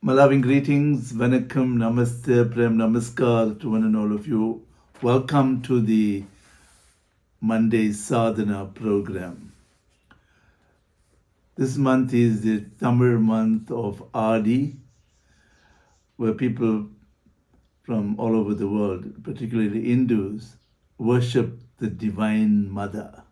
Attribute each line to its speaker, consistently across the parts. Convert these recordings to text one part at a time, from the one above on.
Speaker 1: My loving greetings, Vanakkam, Namaste, Prem, Namaskar to one and all of you. Welcome to the Monday Sadhana program. This month is the Tamil month of Adi, where people from all over the world, particularly Hindus, worship the Divine Mother.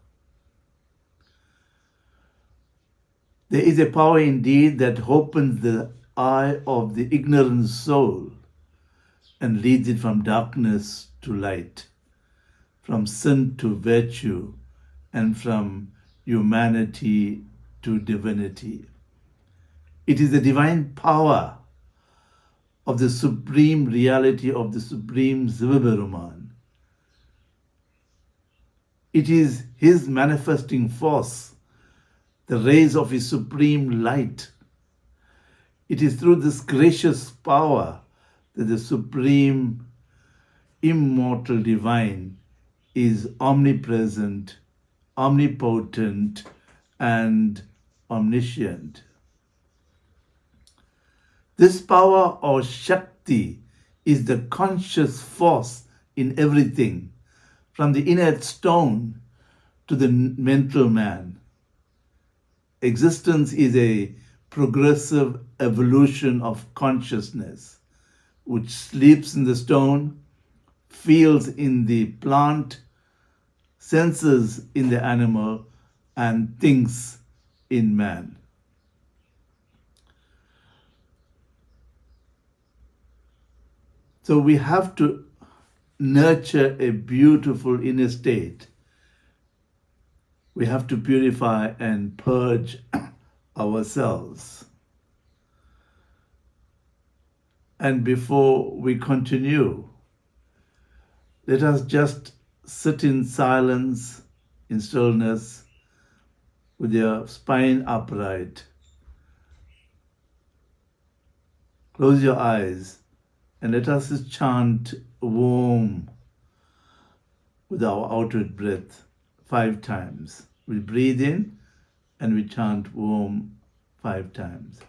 Speaker 1: There is a power indeed that opens the eye of the ignorant soul and leads it from darkness to light, from sin to virtue, and from humanity to divinity. It is the divine power of the supreme reality of the supreme Sivaperuman. It is his manifesting force, the rays of his supreme light. It is through this gracious power that the supreme immortal divine is omnipresent, omnipotent, and omniscient. This power or Shakti is the conscious force in everything, from the inert stone to the mental man. Existence is a progressive evolution of consciousness, which sleeps in the stone, feels in the plant, senses in the animal, and thinks in man. So we have to nurture a beautiful inner state. We have to purify and purge ourselves. And before we continue, let us just sit in silence, in stillness, with your spine upright. Close your eyes and let us chant Om with our outward breath 5 times. We breathe in and we chant Om 5 times.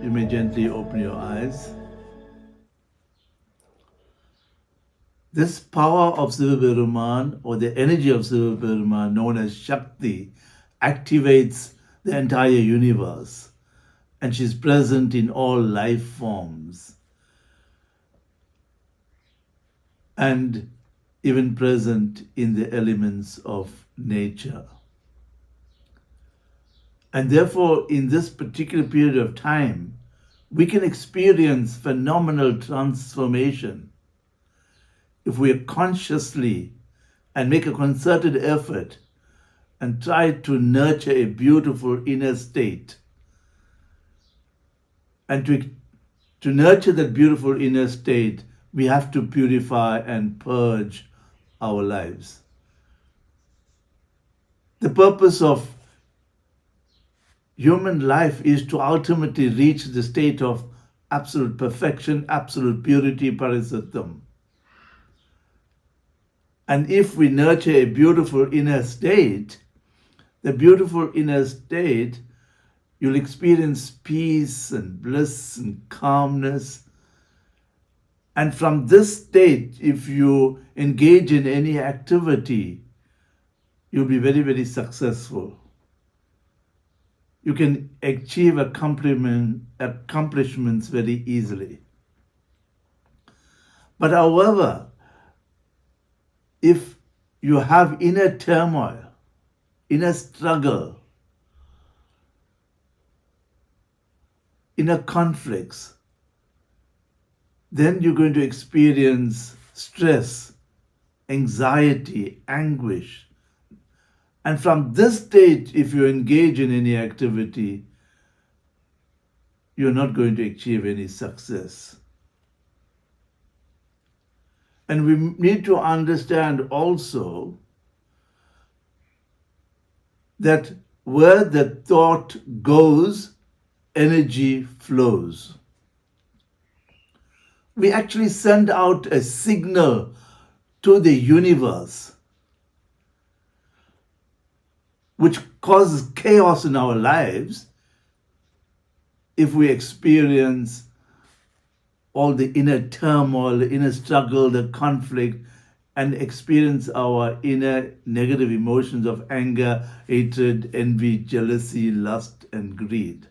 Speaker 1: You may gently open your eyes. This power of Sivaperuman, or the energy of Sivaperuman, known as Shakti, activates the entire universe, and she's present in all life forms, and even present in the elements of nature. And therefore, in this particular period of time, we can experience phenomenal transformation if we consciously and make a concerted effort and try to nurture a beautiful inner state. And to nurture that beautiful inner state, we have to purify and purge our lives. The purpose of human life is to ultimately reach the state of absolute perfection, absolute purity, parisattam. And if we nurture a beautiful inner state, the beautiful inner state, you'll experience peace and bliss and calmness And from this state, if you engage in any activity, you'll be very, very successful. You can achieve accomplishments very easily. But however, if you have inner turmoil, inner struggle, inner conflicts, then you're going to experience stress, anxiety, anguish. And from this state, if you engage in any activity, you're not going to achieve any success. And we need to understand also that where the thought goes, energy flows. We actually send out a signal to the universe which causes chaos in our lives if we experience all the inner turmoil, the inner struggle, the conflict, and experience our inner negative emotions of anger, hatred, envy, jealousy, lust, and greed.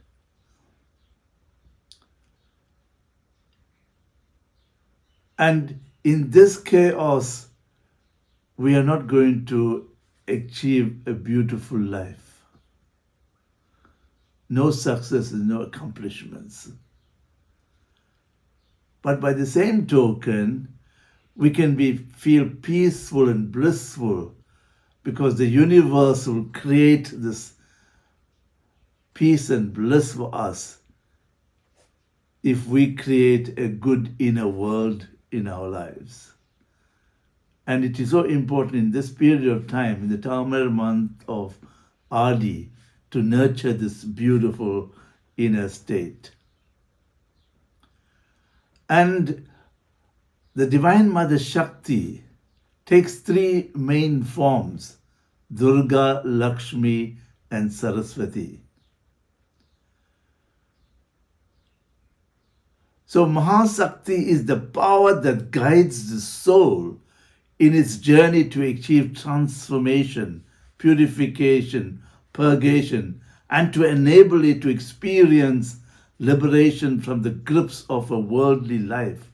Speaker 1: And in this chaos, we are not going to achieve a beautiful life. No successes, no accomplishments. But by the same token, we can feel peaceful and blissful because the universe will create this peace and bliss for us if we create a good inner world in our lives. And it is so important in this period of time, in the Tamil month of Adi, to nurture this beautiful inner state. And the Divine Mother Sakthie takes three main forms: Durga, Lakshmi, and Saraswati. So Mahasakti is the power that guides the soul in its journey to achieve transformation, purification, purgation, and to enable it to experience liberation from the grips of a worldly life.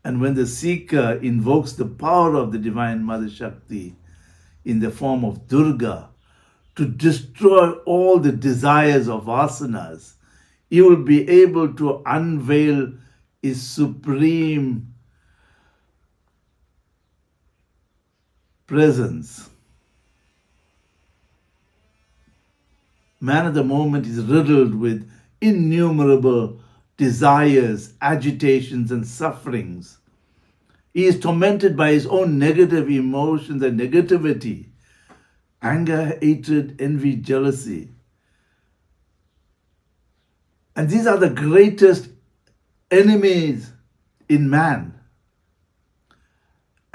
Speaker 1: And when the seeker invokes the power of the Divine Mother Sakthie in the form of Durga to destroy all the desires of asanas, he will be able to unveil his supreme presence. Man at the moment is riddled with innumerable desires, agitations, and sufferings. He is tormented by his own negative emotions and negativity, anger, hatred, envy, jealousy. And these are the greatest enemies in man.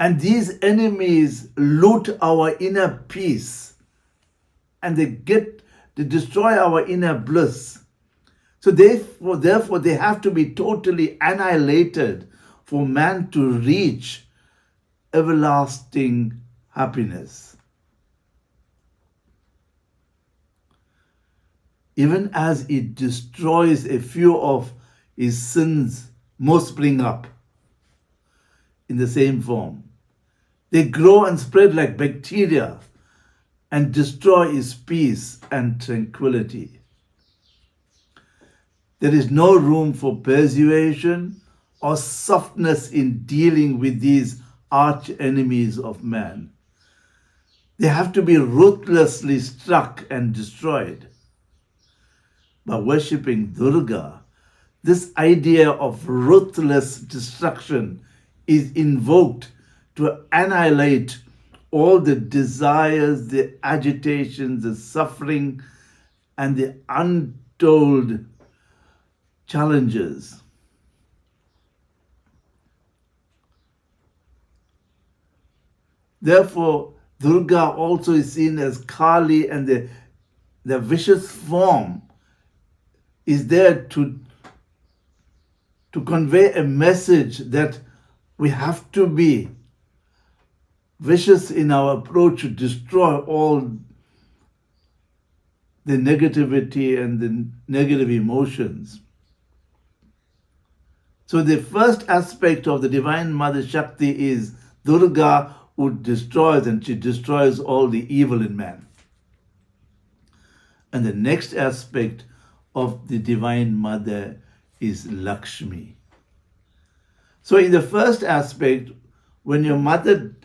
Speaker 1: And these enemies loot our inner peace and they destroy our inner bliss. So therefore, they have to be totally annihilated for man to reach everlasting happiness. Even as it destroys a few of his sins, most spring up in the same form. They grow and spread like bacteria and destroy his peace and tranquility. There is no room for persuasion or softness in dealing with these arch enemies of man. They have to be ruthlessly struck and destroyed. By worshipping Durga, this idea of ruthless destruction is invoked to annihilate all the desires, the agitations, the suffering, and the untold challenges. Therefore, Durga also is seen as Kali, and the vicious form is there to to convey a message that we have to be vicious in our approach to destroy all the negativity and the negative emotions. So the first aspect of the Divine Mother Sakthie is Durga, who destroys, and she destroys all the evil in man. And the next aspect of the Divine Mother is Lakshmi. So in the first aspect, when your Mother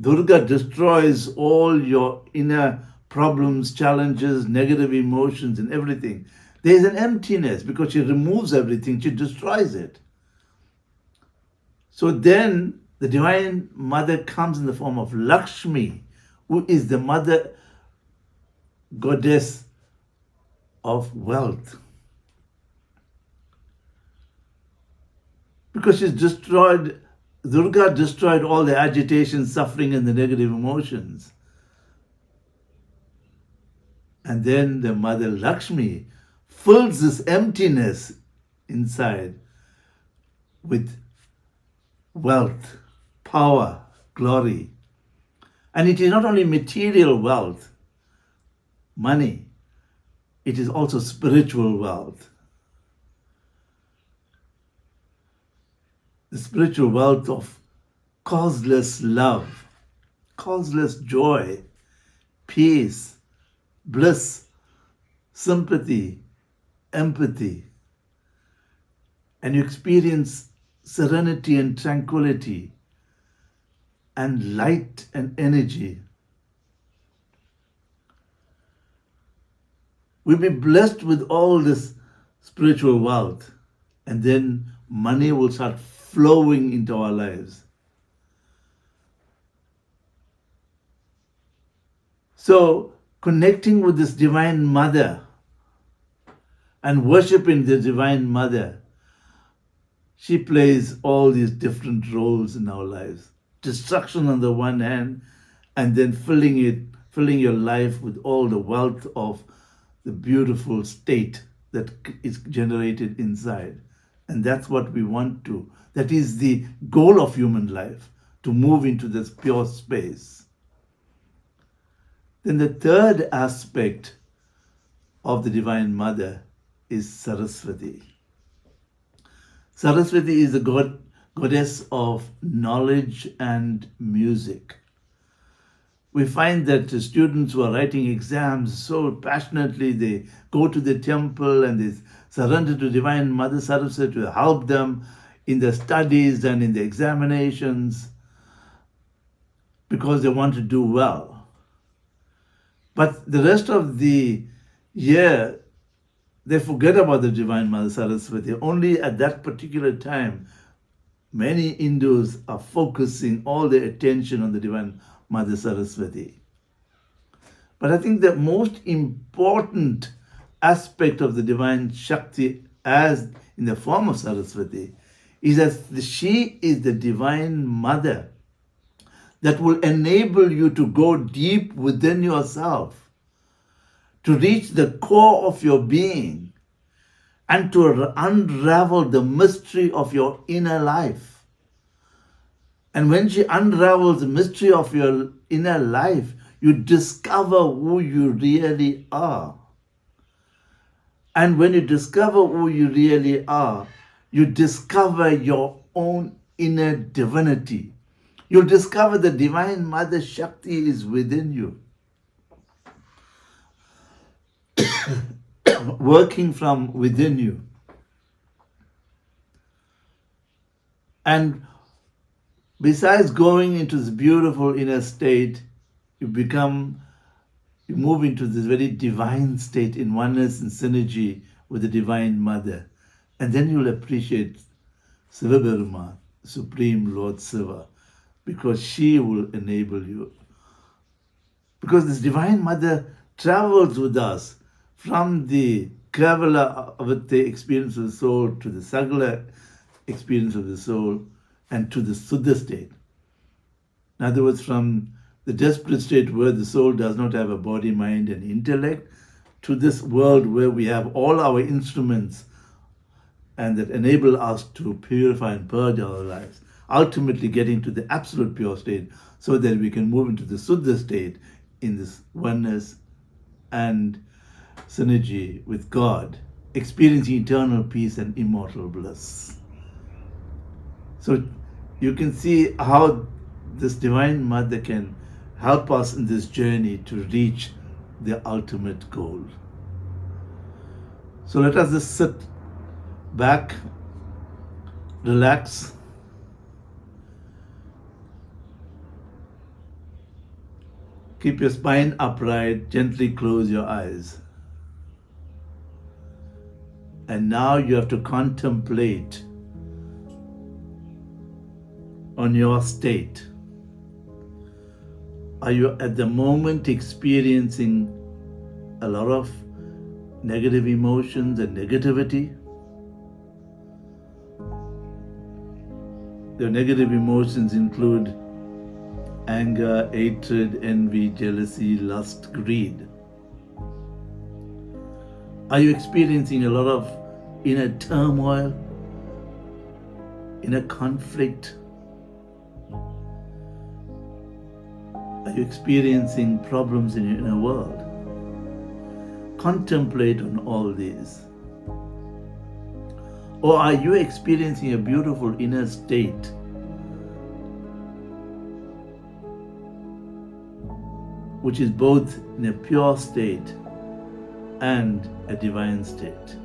Speaker 1: Durga destroys all your inner problems, challenges, negative emotions and everything, there is an emptiness because she removes everything, she destroys it. So then the Divine Mother comes in the form of Lakshmi, who is the Mother Goddess of wealth. Because Durga destroyed all the agitation, suffering, and the negative emotions. And then the Mother Lakshmi fills this emptiness inside with wealth, power, glory. And it is not only material wealth, money, it is also spiritual wealth. The spiritual wealth of causeless love, causeless joy, peace, bliss, sympathy, empathy. And you experience serenity and tranquility and light and energy. We'll be blessed with all this spiritual wealth, and then money will start flowing into our lives. So, connecting with this Divine Mother and worshiping the Divine Mother, she plays all these different roles in our lives. Destruction on the one hand, and then filling your life with all the wealth of the beautiful state that is generated inside. And that's what we want to. That is the goal of human life, to move into this pure space. Then the third aspect of the Divine Mother is Saraswati. Saraswati is the goddess of knowledge and music. We find that the students who are writing exams so passionately, they go to the temple and they surrender to Divine Mother Saraswati to help them in their studies and in the examinations because they want to do well. But the rest of the year, they forget about the Divine Mother Saraswati. Only at that particular time, many Hindus are focusing all their attention on the Divine Mother Saraswati. But I think the most important aspect of the Divine Shakti, as in the form of Saraswati, is that she is the Divine Mother that will enable you to go deep within yourself, to reach the core of your being, and to unravel the mystery of your inner life. And when she unravels the mystery of your inner life, you discover who you really are. And when you discover who you really are, you discover your own inner divinity. You'll discover the Divine Mother Sakthie is within you, working from within you. And besides going into this beautiful inner state, you move into this very divine state in oneness and synergy with the Divine Mother. And then you'll appreciate Sivaberuma, Supreme Lord Siva, because she will enable you. Because this Divine Mother travels with us from the Kevala Avate experience of the soul to the Sagala experience of the soul and to the Suddha state. In other words, from the desperate state where the soul does not have a body, mind, and intellect, to this world where we have all our instruments and that enable us to purify and purge our lives, ultimately getting to the absolute pure state so that we can move into the Suddha state in this oneness and synergy with God, experiencing eternal peace and immortal bliss. So you can see how this Divine Mother can help us in this journey to reach the ultimate goal. So let us just sit back, relax, keep your spine upright, gently close your eyes. And now you have to contemplate on your state. Are you at the moment experiencing a lot of negative emotions and negativity? The negative emotions include anger, hatred, envy, jealousy, lust, greed. Are you experiencing a lot of inner turmoil, inner conflict? Are you experiencing problems in your inner world? Contemplate on all these. Or are you experiencing a beautiful inner state which is both in a pure state and a divine state?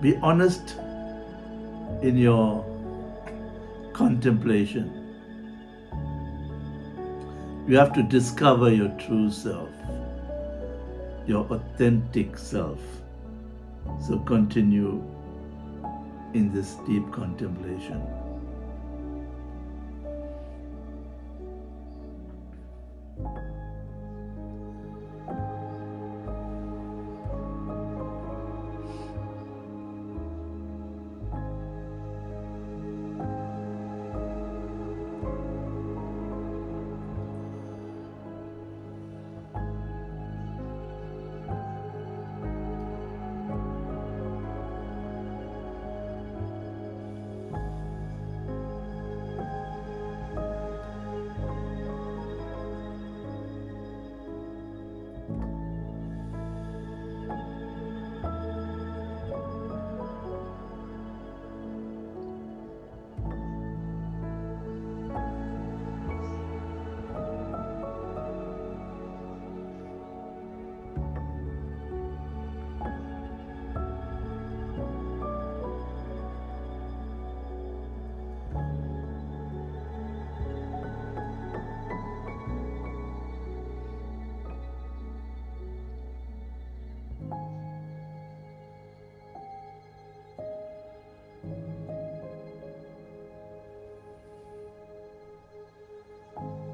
Speaker 1: Be honest in your contemplation. You have to discover your true self, your authentic self. So continue in this deep contemplation.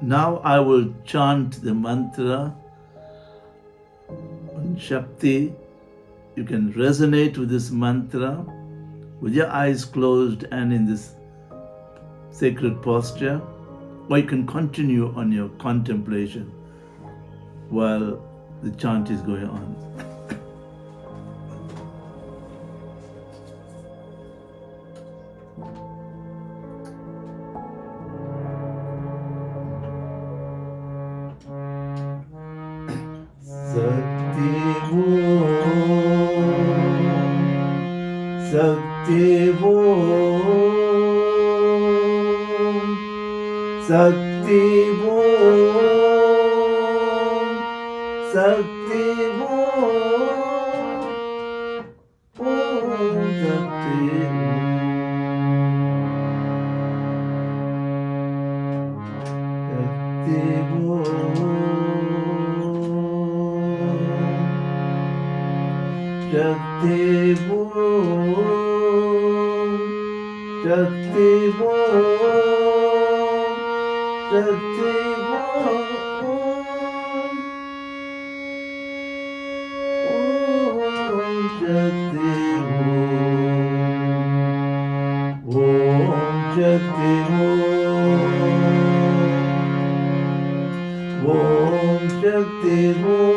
Speaker 1: Now I will chant the mantra on Shakti. You can resonate with this mantra with your eyes closed and in this sacred posture, or you can continue on your contemplation while the chant is going on. Sakti Om, Sakti Om, Sakti Om, Sakti Om, Om Sakti Om, Sakti Om, Sakti Om, Sakti Om, Om Sakti Om, Om Sakti Om, Om Sakti Om,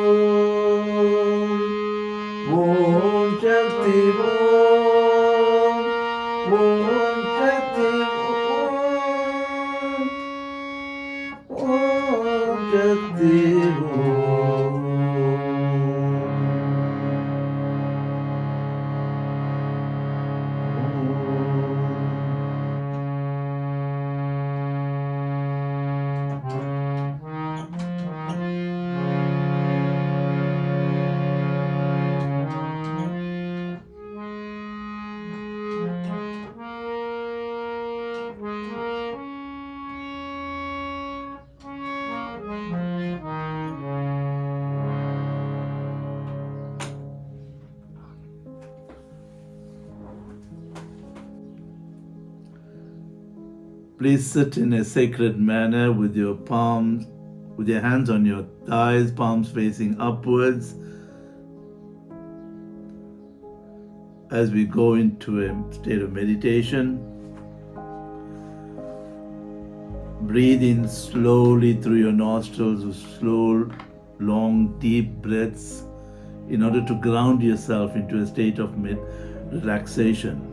Speaker 1: Please sit in a sacred manner with your hands on your thighs, palms facing upwards, as we go into a state of meditation. Breathe in slowly through your nostrils with slow, long, deep breaths in order to ground yourself into a state of relaxation.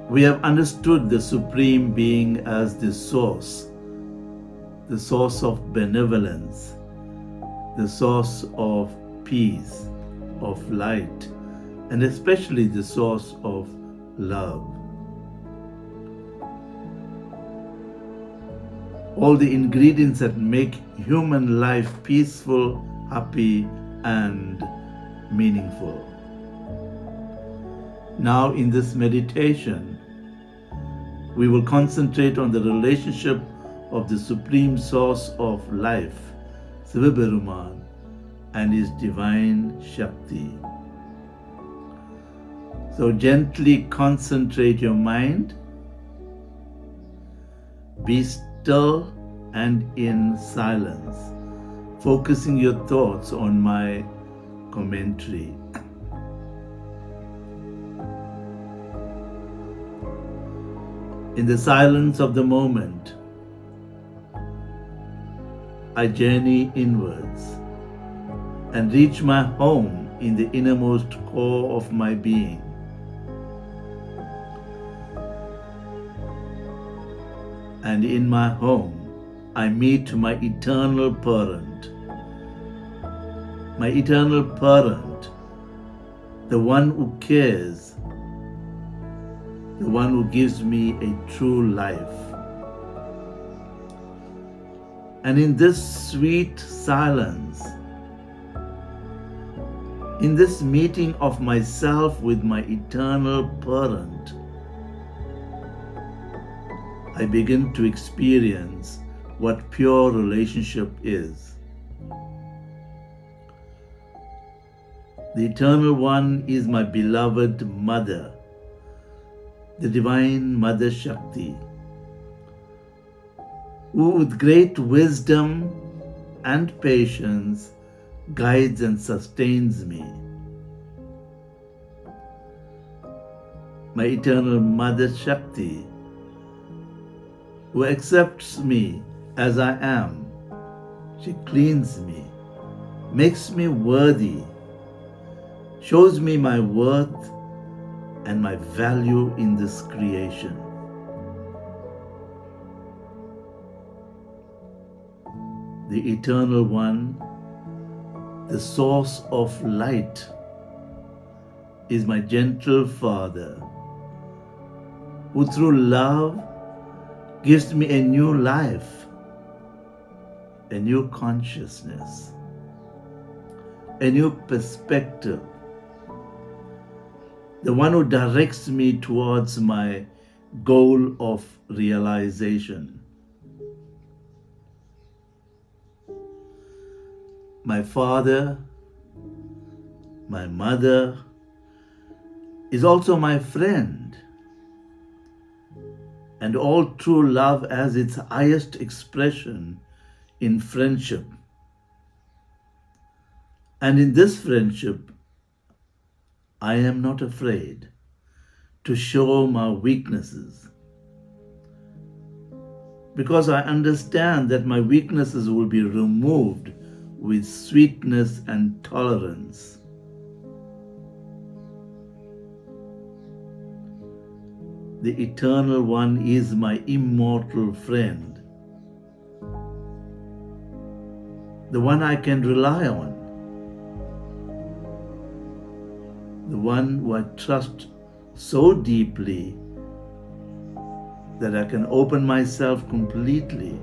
Speaker 1: We have understood the Supreme Being as the source of benevolence, the source of peace, of light, and especially the source of love. All the ingredients that make human life peaceful, happy, and meaningful. Now, in this meditation, we will concentrate on the relationship of the Supreme Source of life, Sivaperuman, and his Divine Shakti. So gently concentrate your mind, be still and in silence, focusing your thoughts on my commentary. In the silence of the moment, I journey inwards and reach my home in the innermost core of my being. And in my home, I meet my eternal parent. My eternal parent, the one who cares, the one who gives me a true life. And in this sweet silence, in this meeting of myself with my eternal parent, I begin to experience what pure relationship is. The Eternal One is my beloved Mother, the Divine Mother Sakthie, who with great wisdom and patience guides and sustains me. My Eternal Mother Sakthie, who accepts me as I am. She cleans me, makes me worthy, shows me my worth and my value in this creation. The Eternal One, the source of light, is my gentle Father, who through love gives me a new life, a new consciousness, a new perspective, the one who directs me towards my goal of realization. My father, my mother, is also my friend, and all true love has its highest expression in friendship. And in this friendship, I am not afraid to show my weaknesses, because I understand that my weaknesses will be removed with sweetness and tolerance. The Eternal One is my immortal friend, the one I can rely on, the one who I trust so deeply that I can open myself completely.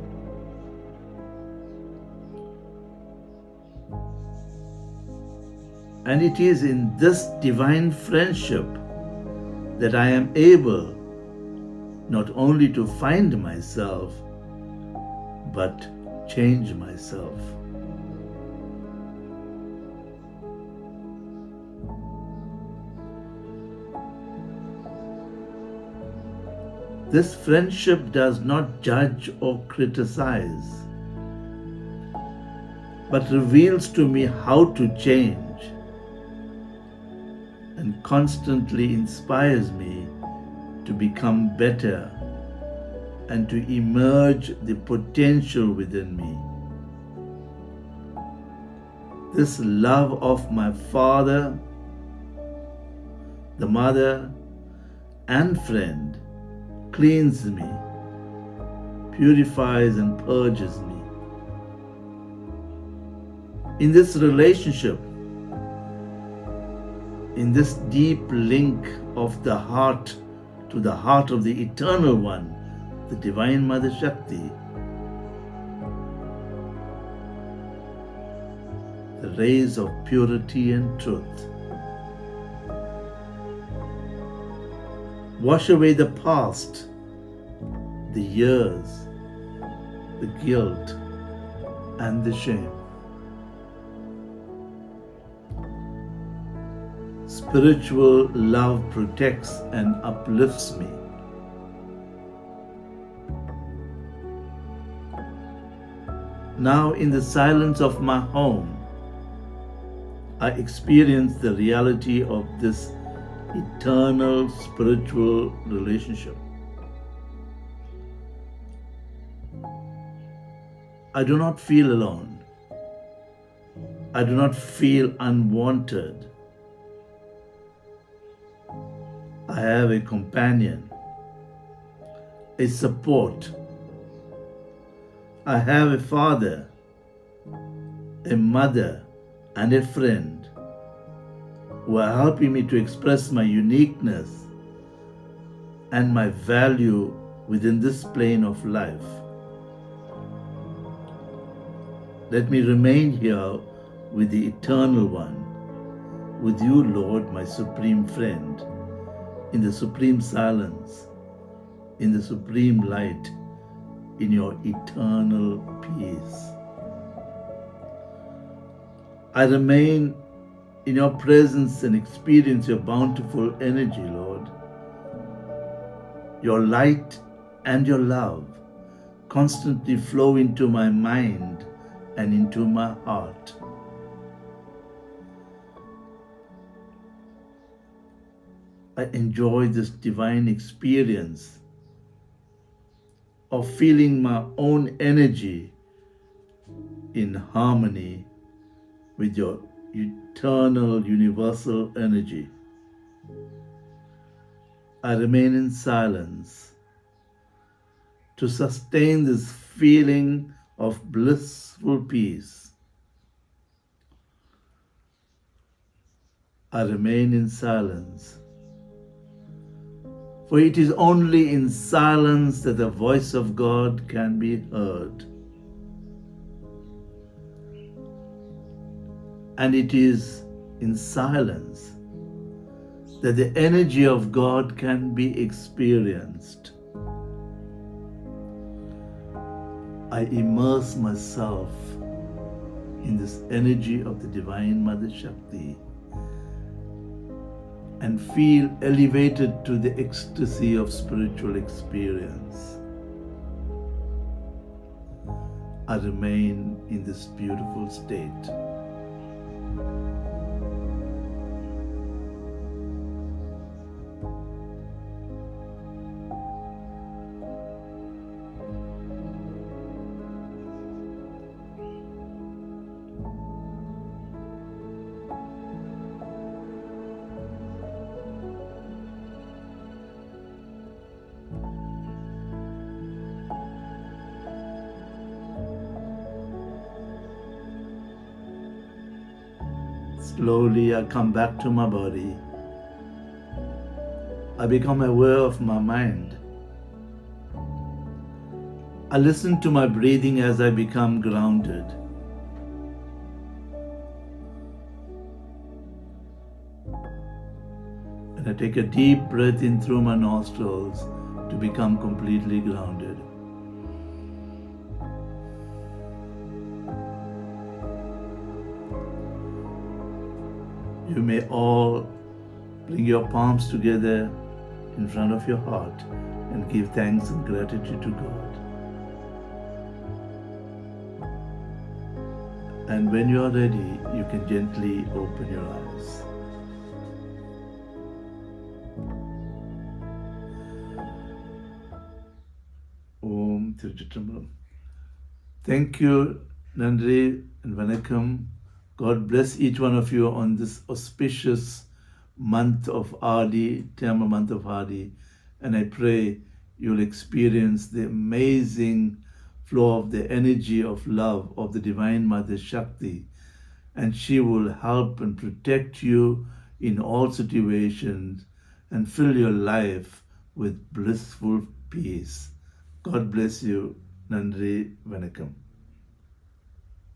Speaker 1: And it is in this divine friendship that I am able not only to find myself, but change myself. This friendship does not judge or criticize, but reveals to me how to change and constantly inspires me to become better and to emerge the potential within me. This love of my father, the mother, and friend cleans me, purifies and purges me. In this relationship, in this deep link of the heart to the heart of the Eternal One, the Divine Mother Sakthie, the rays of purity and truth wash away the past, the years, the guilt, and the shame. Spiritual love protects and uplifts me. Now, in the silence of my home, I experience the reality of this eternal spiritual relationship. I do not feel alone. I do not feel unwanted. I have a companion, a support. I have a father, a mother, and a friend who are helping me to express my uniqueness and my value within this plane of life. Let me remain here with the Eternal One, with you, Lord, my supreme friend, in the supreme silence, in the supreme light, in your eternal peace. I remain in your presence and experience your bountiful energy, Lord. Your light and your love constantly flow into my mind and into my heart. I enjoy this divine experience of feeling my own energy in harmony with your eternal universal energy. I remain in silence to sustain this feeling of blissful peace. I remain in silence, for it is only in silence that the voice of God can be heard. And it is in silence that the energy of God can be experienced. I immerse myself in this energy of the Divine Mother Sakthie and feel elevated to the ecstasy of spiritual experience. I remain in this beautiful state. Slowly I come back to my body. I become aware of my mind. I listen to my breathing as I become grounded. And I take a deep breath in through my nostrils to become completely grounded. You may all bring your palms together in front of your heart and give thanks and gratitude to God. And when you are ready, you can gently open your eyes. Om Tirutittambalam. Thank you, Nandri and Vanakkam. God bless each one of you on this auspicious month of Adi, Tamil month of Adi. And I pray you'll experience the amazing flow of the energy of love of the Divine Mother Sakthie. And she will help and protect you in all situations and fill your life with blissful peace. God bless you. Nandri Vanakkam.